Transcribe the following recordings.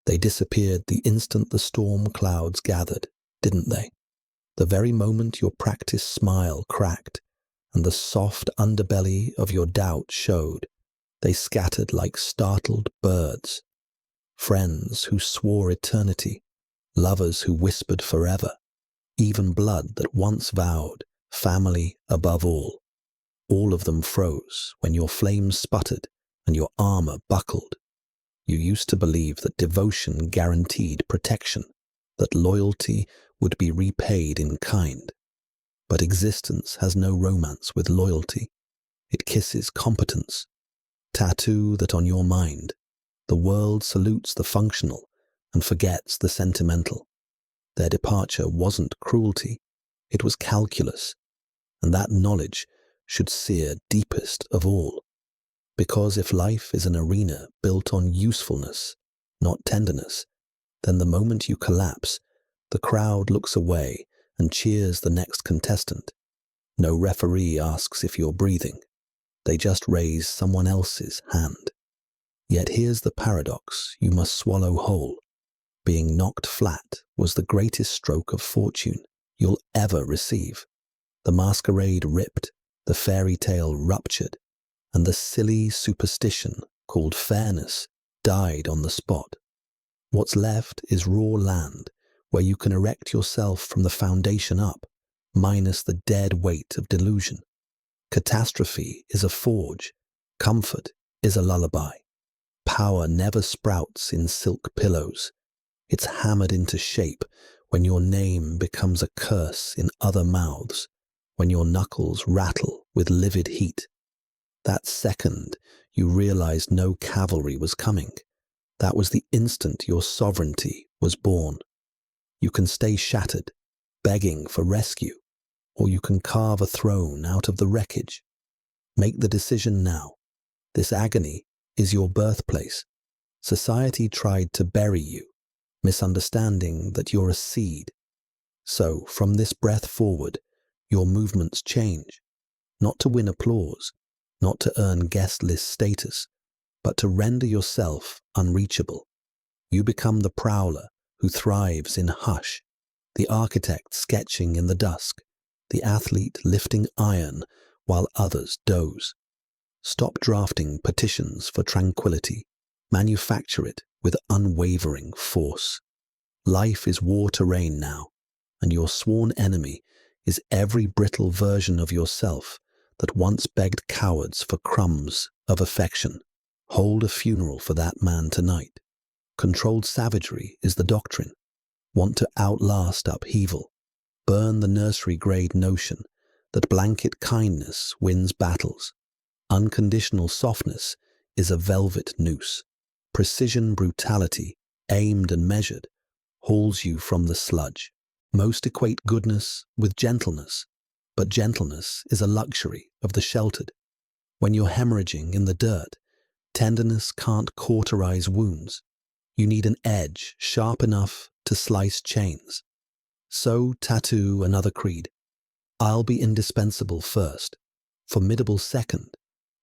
They disappeared the instant the storm clouds gathered, didn't they? The very moment your practiced smile cracked and the soft underbelly of your doubt showed, they scattered like startled birds. Friends who swore eternity, lovers who whispered forever, even blood that once vowed family above all. All of them froze when your flames sputtered and your armor buckled. You used to believe that devotion guaranteed protection, that loyalty would be repaid in kind. But existence has no romance with loyalty. It kisses competence. Tattoo that on your mind. The world salutes the functional and forgets the sentimental. Their departure wasn't cruelty, it was calculus, and that knowledge should sear deepest of all. Because if life is an arena built on usefulness, not tenderness, then the moment you collapse, the crowd looks away and cheers the next contestant. No referee asks if you're breathing. They just raise someone else's hand. Yet here's the paradox you must swallow whole. Being knocked flat was the greatest stroke of fortune you'll ever receive. The masquerade ripped, the fairy tale ruptured, and the silly superstition called fairness died on the spot. What's left is raw land where you can erect yourself from the foundation up, minus the dead weight of delusion. Catastrophe is a forge, comfort is a lullaby. Power never sprouts in silk pillows. It's hammered into shape when your name becomes a curse in other mouths, when your knuckles rattle with livid heat. That second you realized no cavalry was coming. That was the instant your sovereignty was born. You can stay shattered, begging for rescue, or you can carve a throne out of the wreckage. Make the decision now. This agony is your birthplace. Society tried to bury you, misunderstanding that you're a seed. So, from this breath forward, your movements change, not to win applause, not to earn guest list status, but to render yourself unreachable. You become the prowler who thrives in hush, the architect sketching in the dusk, the athlete lifting iron while others doze. Stop drafting petitions for tranquility. Manufacture it with unwavering force. Life is war terrain now, and your sworn enemy is every brittle version of yourself that once begged cowards for crumbs of affection. Hold a funeral for that man tonight. Controlled savagery is the doctrine. Want to outlast upheaval. Burn the nursery-grade notion that blanket kindness wins battles. Unconditional softness is a velvet noose. Precision brutality, aimed and measured, hauls you from the sludge. Most equate goodness with gentleness, but gentleness is a luxury of the sheltered. When you're hemorrhaging in the dirt, tenderness can't cauterize wounds. You need an edge sharp enough to slice chains. So tattoo another creed. I'll be indispensable first, formidable second,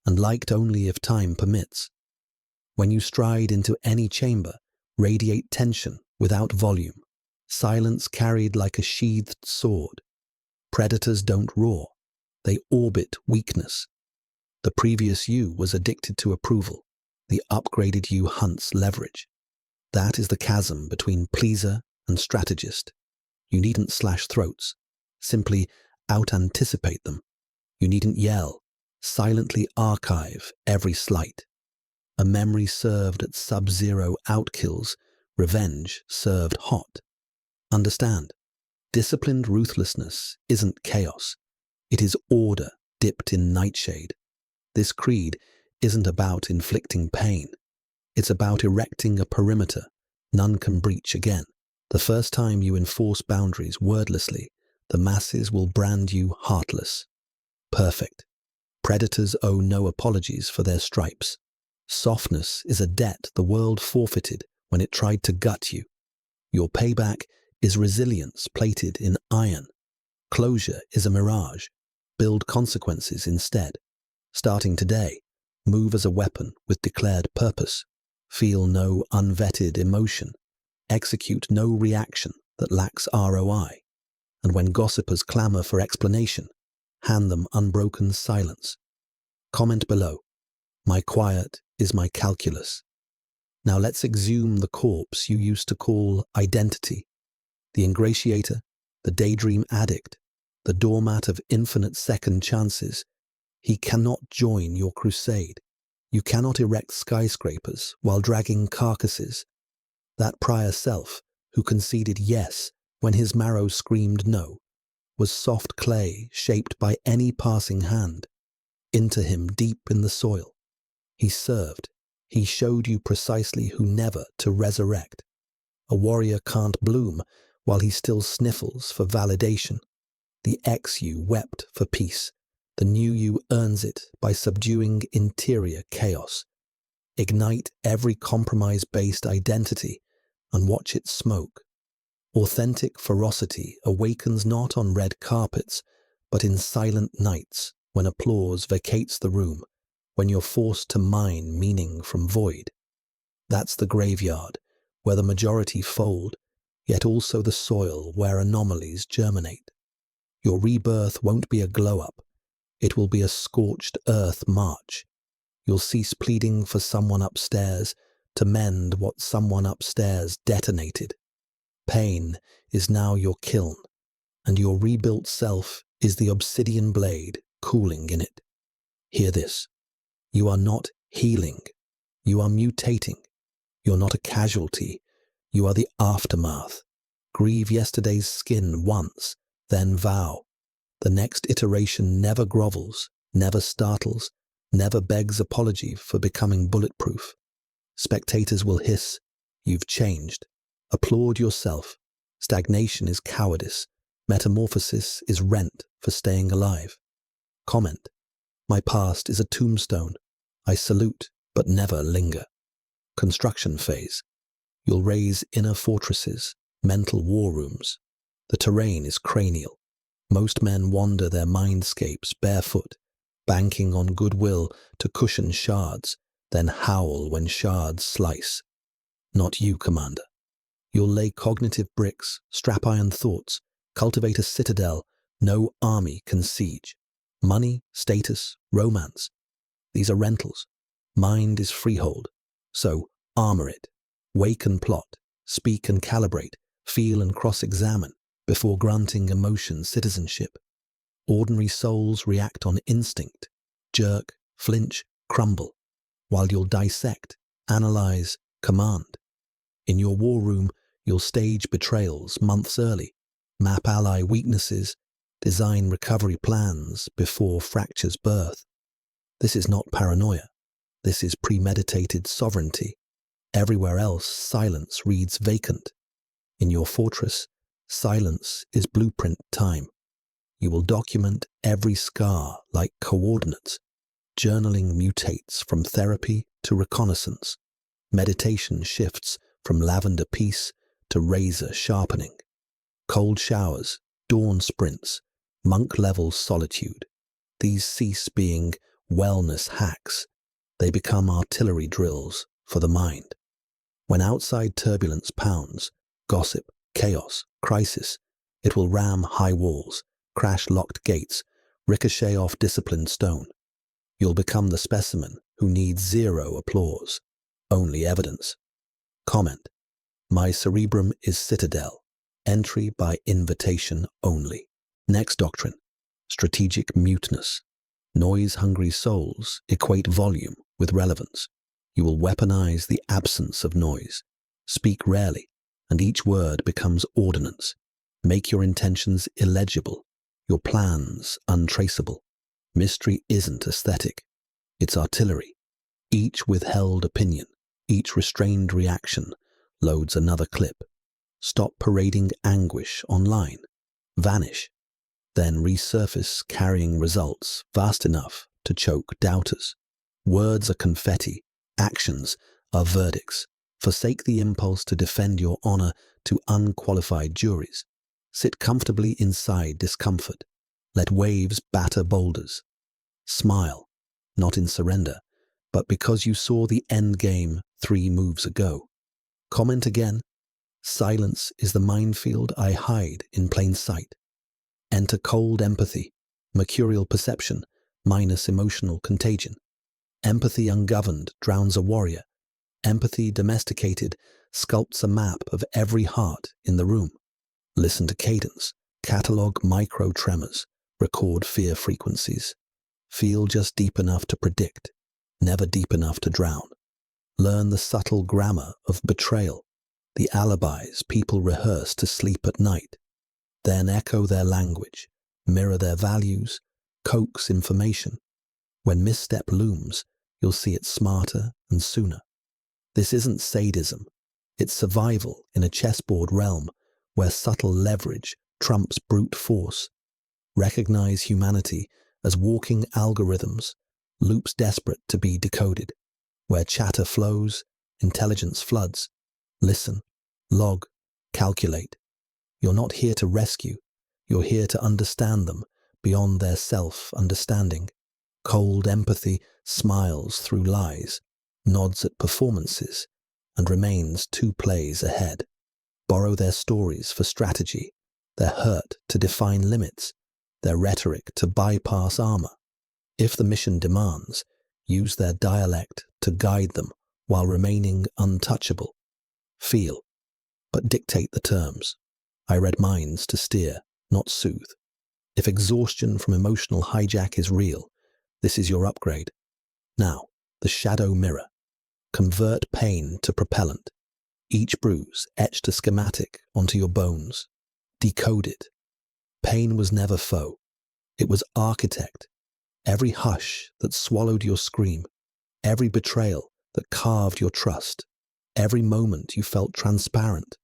and liked only if time permits. When you stride into any chamber, radiate tension without volume, silence carried like a sheathed sword. Predators don't roar, they orbit weakness. The previous you was addicted to approval, the upgraded you hunts leverage. That is the chasm between pleaser and strategist. You needn't slash throats, simply out-anticipate them. You needn't yell, silently archive every slight. A memory served at sub-zero outkills, revenge served hot. Understand, disciplined ruthlessness isn't chaos. It is order dipped in nightshade. This creed isn't about inflicting pain. It's about erecting a perimeter none can breach again. The first time you enforce boundaries wordlessly, the masses will brand you heartless. Perfect. Predators owe no apologies for their stripes. Softness is a debt the world forfeited when it tried to gut you. Your payback is resilience plated in iron. Closure is a mirage. Build consequences instead. Starting today, move as a weapon with declared purpose. Feel no unvetted emotion. Execute no reaction that lacks ROI. And when gossipers clamor for explanation, hand them unbroken silence. Comment below. My quiet is my calculus. Now let's exhume the corpse you used to call identity. The ingratiator, the daydream addict, the doormat of infinite second chances. He cannot join your crusade. You cannot erect skyscrapers while dragging carcasses. That prior self, who conceded yes when his marrow screamed no, was soft clay shaped by any passing hand. Into him deep in the soil. He served. He showed you precisely who never to resurrect. A warrior can't bloom while he still sniffles for validation. The ex-you wept for peace. The new you earns it by subduing interior chaos. Ignite every compromise-based identity and watch it smoke. Authentic ferocity awakens not on red carpets, but in silent nights when applause vacates the room, when you're forced to mine meaning from void. That's the graveyard, where the majority fold, yet also the soil where anomalies germinate. Your rebirth won't be a glow-up. It will be a scorched earth march. You'll cease pleading for someone upstairs to mend what someone upstairs detonated. Pain is now your kiln, and your rebuilt self is the obsidian blade cooling in it. Hear this. You are not healing. You are mutating. You're not a casualty. You are the aftermath. Grieve yesterday's skin once, then vow. The next iteration never grovels, never startles, never begs apology for becoming bulletproof. Spectators will hiss, "You've changed." Applaud yourself. Stagnation is cowardice. Metamorphosis is rent for staying alive. Comment. My past is a tombstone. I salute, but never linger. Construction phase. You'll raise inner fortresses, mental war rooms. The terrain is cranial. Most men wander their mindscapes barefoot, banking on goodwill to cushion shards, then howl when shards slice. Not you, Commander. You'll lay cognitive bricks, strap iron thoughts, cultivate a citadel no army can siege. Money, status, romance. These are rentals. Mind is freehold. So armor it. Wake and plot. Speak and calibrate. Feel and cross-examine before granting emotion citizenship. Ordinary souls react on instinct. Jerk, flinch, crumble. While you'll dissect, analyze, command. In your war room, you'll stage betrayals months early, map ally weaknesses, design recovery plans before fractures birth. This is not paranoia. This is premeditated sovereignty. Everywhere else, silence reads vacant. In your fortress, silence is blueprint time. You will document every scar like coordinates. Journaling mutates from therapy to reconnaissance. Meditation shifts from lavender peace to razor sharpening. Cold showers, dawn sprints, monk-level solitude. These cease being wellness hacks. They become artillery drills for the mind. When outside turbulence pounds, gossip, chaos, crisis, it will ram high walls, crash locked gates, ricochet off disciplined stone. You'll become the specimen who needs zero applause, only evidence. Comment. My cerebrum is citadel. Entry by invitation only. Next doctrine. Strategic muteness. Noise-hungry souls equate volume with relevance. You will weaponize the absence of noise. Speak rarely, and each word becomes ordnance. Make your intentions illegible, your plans untraceable. Mystery isn't aesthetic. It's artillery. Each withheld opinion, each restrained reaction loads another clip. Stop parading anguish online. Vanish. Then resurface carrying results vast enough to choke doubters. Words are confetti. Actions are verdicts. Forsake the impulse to defend your honor to unqualified juries. Sit comfortably inside discomfort. Let waves batter boulders. Smile, not in surrender, but because you saw the end game 3 moves ago. Comment again. Silence is the minefield I hide in plain sight. Enter cold empathy, mercurial perception, minus emotional contagion. Empathy ungoverned drowns a warrior. Empathy domesticated sculpts a map of every heart in the room. Listen to cadence, catalog micro tremors, record fear frequencies. Feel just deep enough to predict, never deep enough to drown. Learn the subtle grammar of betrayal, the alibis people rehearse to sleep at night. Then echo their language, mirror their values, coax information. When misstep looms, you'll see it smarter and sooner. This isn't sadism, it's survival in a chessboard realm where subtle leverage trumps brute force. Recognize humanity as walking algorithms, loops desperate to be decoded. Where chatter flows, intelligence floods. Listen, log, calculate. You're not here to rescue, you're here to understand them beyond their self-understanding. Cold empathy smiles through lies, nods at performances, and remains 2 plays ahead. Borrow their stories for strategy, their hurt to define limits, their rhetoric to bypass armor. If the mission demands, use their dialect to guide them while remaining untouchable. Feel, but dictate the terms. I read minds to steer, not soothe. If exhaustion from emotional hijack is real, this is your upgrade. Now, the shadow mirror. Convert pain to propellant. Each bruise etched a schematic onto your bones. Decode it. Pain was never foe. It was architect. Every hush that swallowed your scream, every betrayal that carved your trust, every moment you felt transparent,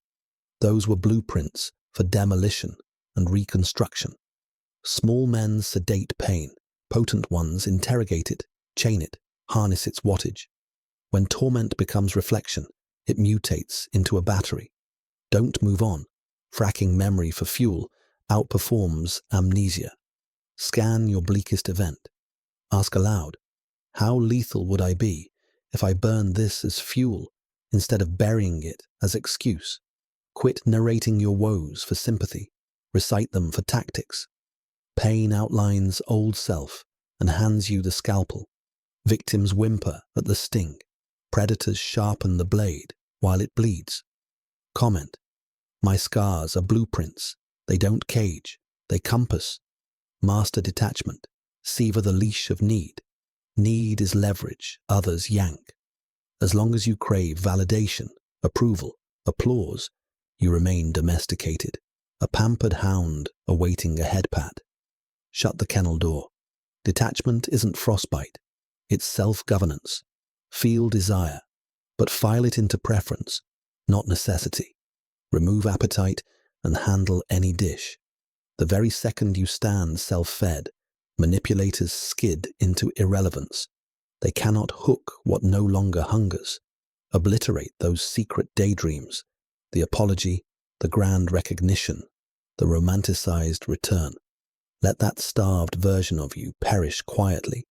those were blueprints for demolition and reconstruction. Small men sedate pain, potent ones interrogate it, chain it, harness its wattage. When torment becomes reflection, it mutates into a battery. Don't move on. Fracking memory for fuel outperforms amnesia. Scan your bleakest event. Ask aloud, how lethal would I be if I burned this as fuel instead of burying it as excuse? Quit narrating your woes for sympathy. Recite them for tactics. Pain outlines old self and hands you the scalpel. Victims whimper at the sting. Predators sharpen the blade while it bleeds. Comment, my scars are blueprints. They don't cage, they compass. Master detachment, sever the leash of need. Need is leverage, others yank. As long as you crave validation, approval, applause, you remain domesticated, a pampered hound awaiting a head pat. Shut the kennel door. Detachment isn't frostbite, it's self-governance. Feel desire, but file it into preference, not necessity. Remove appetite and handle any dish. The very second you stand self-fed, manipulators skid into irrelevance. They cannot hook what no longer hungers. Obliterate those secret daydreams, the apology, the grand recognition, the romanticized return. Let that starved version of you perish quietly.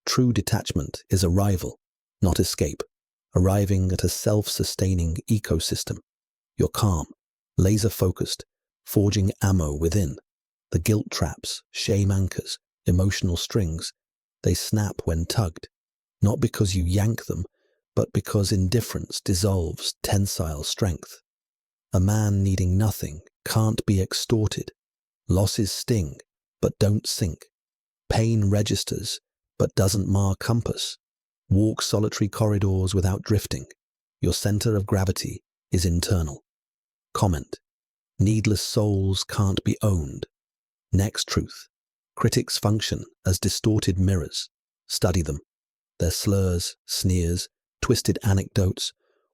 True detachment is arrival, not escape, arriving at a self-sustaining ecosystem. You're calm, laser-focused, forging ammo within. The guilt traps, shame anchors, emotional strings, they snap when tugged, not because you yank them, but because indifference dissolves tensile strength. A man needing nothing can't be extorted. Losses sting, but don't sink. Pain registers, but doesn't mar compass. Walk solitary corridors without drifting. Your center of gravity is internal. Comment, needless souls can't be owned. Next truth, critics function as distorted mirrors. Study them. Their slurs, sneers, twisted anecdotes,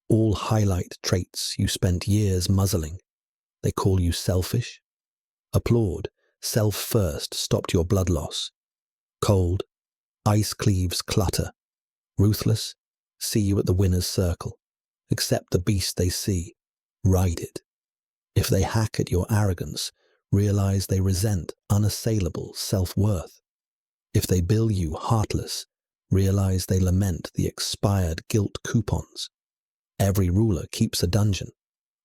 all highlight traits you spent years muzzling. They call you selfish. Applaud, self first stopped your blood loss. Cold, ice cleaves clutter. Ruthless, see you at the winner's circle. Accept the beast they see. Ride it. If they hack at your arrogance, realize they resent unassailable self-worth. If they bill you heartless, realize they lament the expired guilt coupons. Every ruler keeps a dungeon.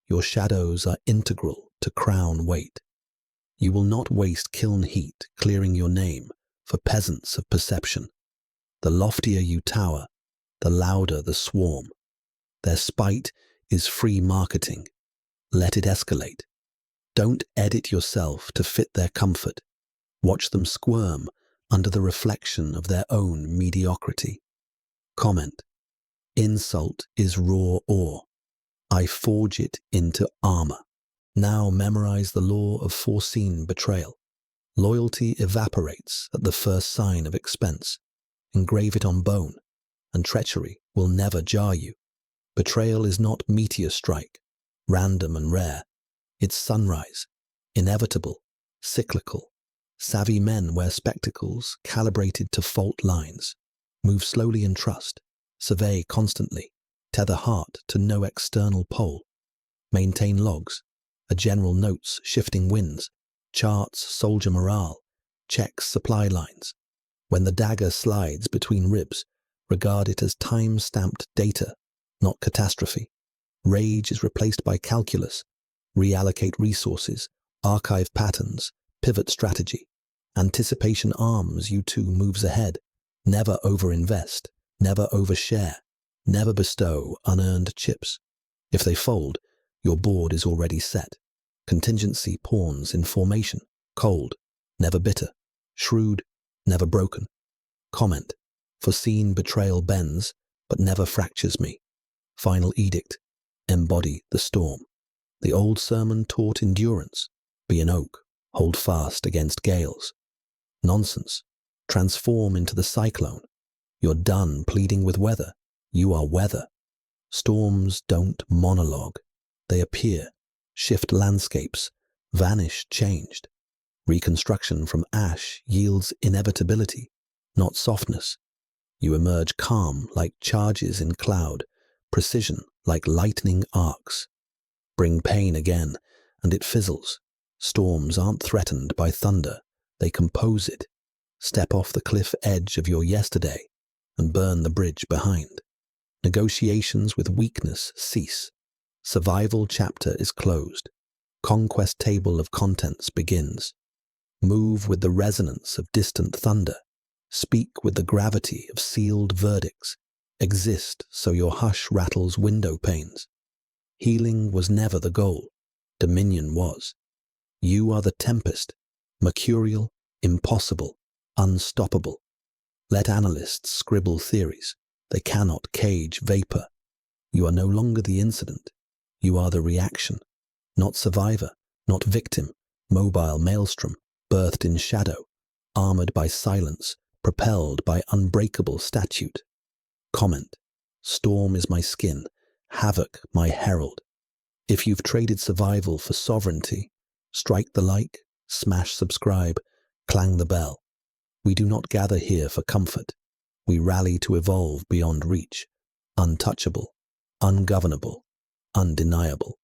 Your shadows are integral to crown weight. You will not waste kiln heat clearing your name for peasants of perception. The loftier you tower, the louder the swarm. Their spite is free marketing. Let it escalate. Don't edit yourself to fit their comfort. Watch them squirm under the reflection of their own mediocrity. Comment. Insult is raw ore. I forge it into armor. Now memorize the law of foreseen betrayal. Loyalty evaporates at the first sign of expense. Engrave it on bone, and treachery will never jar you. Betrayal is not meteor strike, random and rare. It's sunrise, inevitable, cyclical. Savvy men wear spectacles calibrated to fault lines. Move slowly in trust. Survey constantly. Tether heart to no external pole. Maintain logs. A general notes shifting winds. Charts soldier morale. Checks supply lines. When the dagger slides between ribs, regard it as time-stamped data, not catastrophe. Rage is replaced by calculus. Reallocate resources. Archive patterns. Pivot strategy. Anticipation arms you two moves ahead. Never overinvest. Never overshare. Never bestow unearned chips. If they fold, your board is already set. Contingency pawns in formation. Cold, never bitter. Shrewd, never broken. Comment. Foreseen betrayal bends, but never fractures me. Final edict. Embody the storm. The old sermon taught endurance. Be an oak. Hold fast against gales. Nonsense. Transform into the cyclone. You're done pleading with weather. You are weather. Storms don't monologue. They appear, shift landscapes, vanish changed. Reconstruction from ash yields inevitability, not softness. You emerge calm like charges in cloud, precision like lightning arcs. Bring pain again, and it fizzles. Storms aren't threatened by thunder, they compose it. Step off the cliff edge of your yesterday and burn the bridge behind. Negotiations with weakness cease. Survival chapter is closed. Conquest table of contents begins. Move with the resonance of distant thunder. Speak with the gravity of sealed verdicts. Exist so your hush rattles window panes. Healing was never the goal. Dominion was. You are the tempest, mercurial, impossible, unstoppable. Let analysts scribble theories. They cannot cage vapor. You are no longer the incident. You are the reaction. Not survivor, not victim, mobile maelstrom, birthed in shadow, armored by silence, propelled by unbreakable statute. Comment. Storm is my skin, havoc my herald. If you've traded survival for sovereignty, strike the like, smash subscribe, clang the bell. We do not gather here for comfort. We rally to evolve beyond reach, untouchable, ungovernable, undeniable.